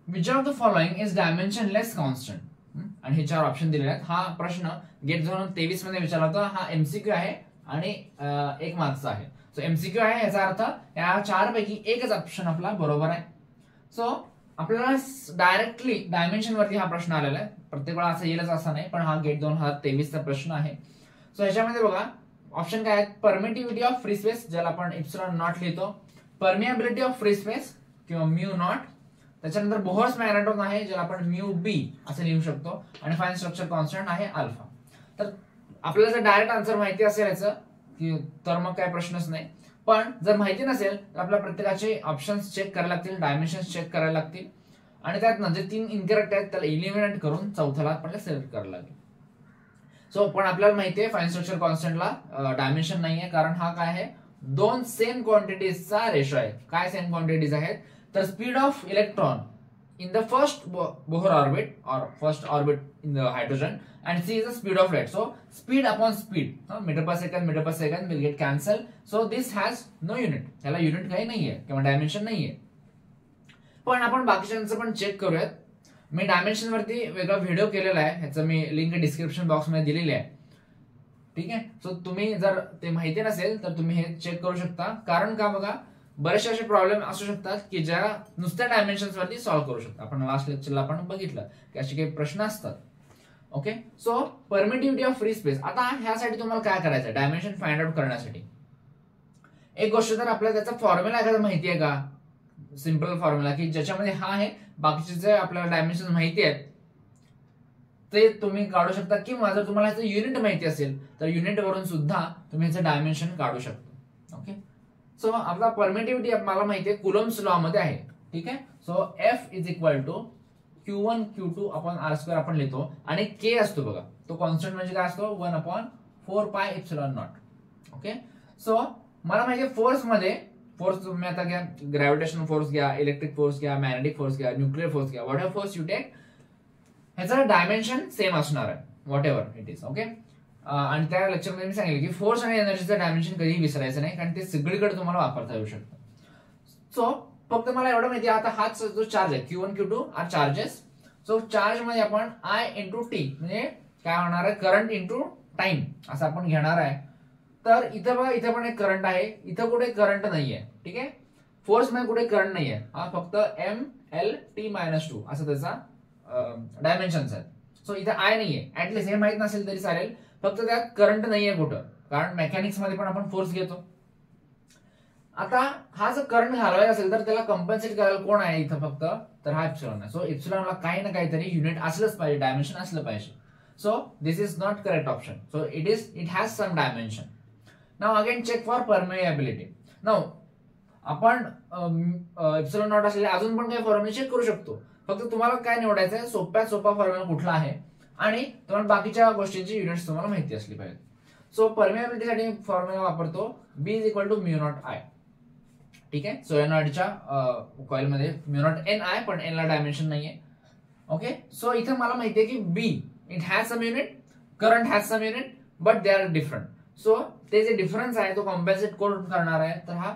Which of the following is dimensionless constant. आणि हे 4 option दिलेले आहेत. हा प्रश्न गेट 2023 मध्ये विचारला होता. हा एमसीक्यू आहे आणि 1 मार्क्सचा आहे. सो एमसीक्यू आहे, याचा अर्थ या 4 पैकी एकच ऑप्शन आपला बरोबर आहे. सो आपल्याला डायरेक्टली डायमेन्शन वरती हा प्रश्न आलेला आहे. प्रत्येक वेळा असं येईलच असं नाही, पण हा गेट 2023 चा प्रश्न आहे. सो ह्याच्यामध्ये बघा ऑप्शन काय आहेत. परमिटिव्हिटी ऑफ फ्री स्पेस, ज्याला आपण इप्सिलॉन नॉट लिहितो. परमिएबिलिटी ऑफ फ्री स्पेस किंवा म्यू नॉट. त्याच्यानंतर बोहर्स मॅग्नेटॉन आहे, ज्याला आपण म्यू बी असं लिहू शकतो. आणि फाईन स्ट्रक्चर कॉन्स्टंट आहे अल्फा. तर आपल्याला जर डायरेक्ट आन्सर माहिती असेल याचं की तर मग काय प्रश्नच नाही. पण जर माहिती नसेल तर आपल्या प्रत्येकाचे ऑप्शन्स चेक करायला लागतील, डायमेन्शन्स चेक करायला लागतील. आणि त्यात जे 3 इनकरेक्ट आहेत त्याला इलिमिनेट करून चौथ्याला आपल्याला सिलेक्ट करायला लागेल. सो पण आपल्याला माहिती आहे फाईन स्ट्रक्चर कॉन्स्टंटला डायमेन्शन नाहीये, कारण हा काय आहे 2 सेम क्वांटिटीजचा रेशो आहे. काय सेम क्वांटिटीज आहेत तर speed of electron in the first Bohr orbit or first orbit in the hydrogen, and c is the speed of light. So speed upon speed, meter per second will get cancelled. So this has no unit. त्याला unit काही नाहीये किंवा dimension नाहीये. पण आपण बाकीच्यांचं पण check करूयात. मी dimension वरती वेगळा व्हिडिओ केलेला आहे, ह्याचं मी लिंक डिस्क्रिप्शन बॉक्स मध्ये दिलेली आहे. ठीक आहे. सो तुम्ही जर ते माहिती नसेल तर तुम्ही हे चेक करू शकता. कारण का बघा बरेचसे असे प्रॉब्लेम असू शकतात की ज्या नुसत्या डायमेन्शन्स वरती सॉल्व्ह करू शकता. आपण लास्ट लेक्चरला आपण बघितलं की असे काही प्रश्न असतात. Okay. So permittivity of free space. आता ह्यासाठी तुम्हाला काय करायचं डायमेन्शन फाइंड आउट करण्यासाठी. एक गोष्ट तर आपल्याला त्याचा फॉर्म्युला एखादा माहिती आहे का, सिंपल फॉर्म्युला की ज्याच्यामध्ये हा आहे, बाकीचे जे आपल्याला डायमेन्शन माहिती आहेत ते तुम्ही काढू शकता. किंवा जर तुम्हाला ह्याचं युनिट माहिती असेल तर युनिट वरून सुद्धा तुम्ही ह्याचं डायमेन्शन काढू शकता. ओके. सो आपला परमिटिव्हिटी मला माहिती आहे कुलम्स लॉ मध्ये आहे. ठीक आहे. So F is equal to Q1 Q2 upon R² आपण लिहितो. आणि के असतो बघा, तो कॉन्स्टंट म्हणजे काय असतो 1/4 pi epsilon not. Okay. So मला माहिती आहे फोर्स मध्ये, फोर्स तुम्ही आता घ्या, ग्रॅव्हिटेशनल फोर्स घ्या, इलेक्ट्रिक फोर्स घ्या, मॅग्नेटिक फोर्स घ्या, न्यूक्लिअर फोर्स घ्या, whatever force you take, ह्याचं डायमेन्शन सेम असणार आहे whatever it is. Okay. आणि त्या लेक्चरमध्ये मी सांगितलं की फोर्स आणि एनर्जीचं डायमेन्शन कधीही विसरायचं नाही, कारण ते सगळीकडे तुम्हाला वापरता येऊ शकतं. सो फक्त मला एवढं माहिती आहे आता हाच जो चार्ज आहे Q1 Q2 R charges. So charge मध्ये आपण I इंटू टी म्हणजे काय होणार आहे करंट इंटू टाइम असं आपण घेणार आहे. तर इथं बघा इथं पण एक करंट आहे, इथं कुठे करंट नाहीये. ठीक आहे. फोर्स मध्ये कुठे करंट नाहीये, हा फक्त MLT-2 असं त्याचा डायमेन्शन्स आहेत. सो इथं I नाहीये. ऍटलीस्ट हे माहित नसेल तरी चालेल, फक्त त्यात करंट नाहीये कुठं, कारण मेकॅनिक्स मध्ये पण आपण फोर्स घेतो. आता हा जर करंट घालवायचा असेल तर त्याला कम्पन्सेट करायला कोण आहे इथं फक्त, तर हा इप्सिलॉन आहे. सो इप्सिलॉनला काही ना काहीतरी युनिट असलंच पाहिजे, डायमेन्शन असलं पाहिजे. So this is not correct option. So it has some dimension. Now again check for permeability. Now आपण इप्सिलॉन नॉट असलेले अजून पण काही फॉर्म्युला चेक करू शकतो. फक्त तुम्हाला काय निवडायचं आहे, सोप्यात सोपा फॉर्म्युला कुठला आहे आणि तुम्हाला बाकीच्या गोष्टींची युनिट्स तुम्हाला माहिती असली पाहिजे. सो परमिएबिलिटीसाठी फॉर्म्युला वापरतो B is equal to mu naught I. ठीक आहे. सोलेनॉइडच्या कॉइल मध्ये म्यू नॉट Ni, पण N ला डायमेन्शन नाहीये. ओके. सो इथं मला माहिती आहे की B it has some unit, current has some unit, but they are different. So ते जे डिफरन्स आहे तो कॉम्पेन्सेट कोण करणार आहे, तर हा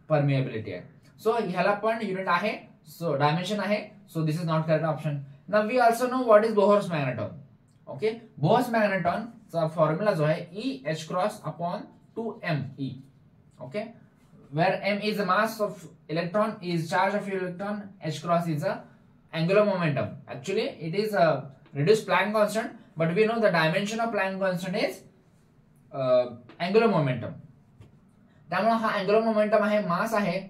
परमिएबिलिटी आहे. सो ह्याला पण युनिट आहे, सो डायमेन्शन आहे. So this is not correct option. Now we also know what is Bohr's magneton. Okay. Bohr's magneton चा फॉर्म्युला जो आहे EH×2me. Okay. where m is the mass of electron, is charge of electron, h is the angular momentum. Actually it is a reduced Planck constant, but we know the dimension of Planck constant is angular momentum. त्यामुळे हा angular momentum आहे, मास आहे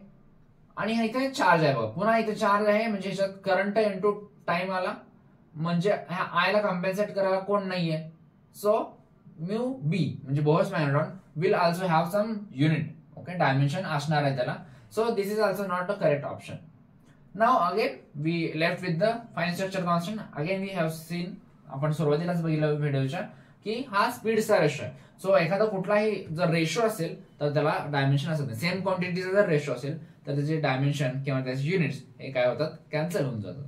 आणि इथे charge आहे. बघा पुन्हा इथे चार्ज आहे म्हणजे ह्याच्यात करंट इंटू टाइम आला, म्हणजे ह्या आय ला कॉम्पेन्सेट करायला कोण नाहीये. सो म्यू बी म्हणजे Bohr's magneton will also have some unit. Okay. Dimension असणार आहे त्याला. So this is also not a correct option. Now again we left with the fine structure constant. Again we have seen, आपण सुरुवातीलाच बघितलं व्हिडिओच्या की हा स्पीडचा रेशो आहे. सो एखादा कुठलाही जर रेशो असेल तर त्याला डायमेन्शन असत नाही. सेम क्वांटिटीचा जर रेशो असेल तर त्याचे डायमेन्शन किंवा त्याचे युनिट्स हे काय होतात, कॅन्सल होऊन जातात.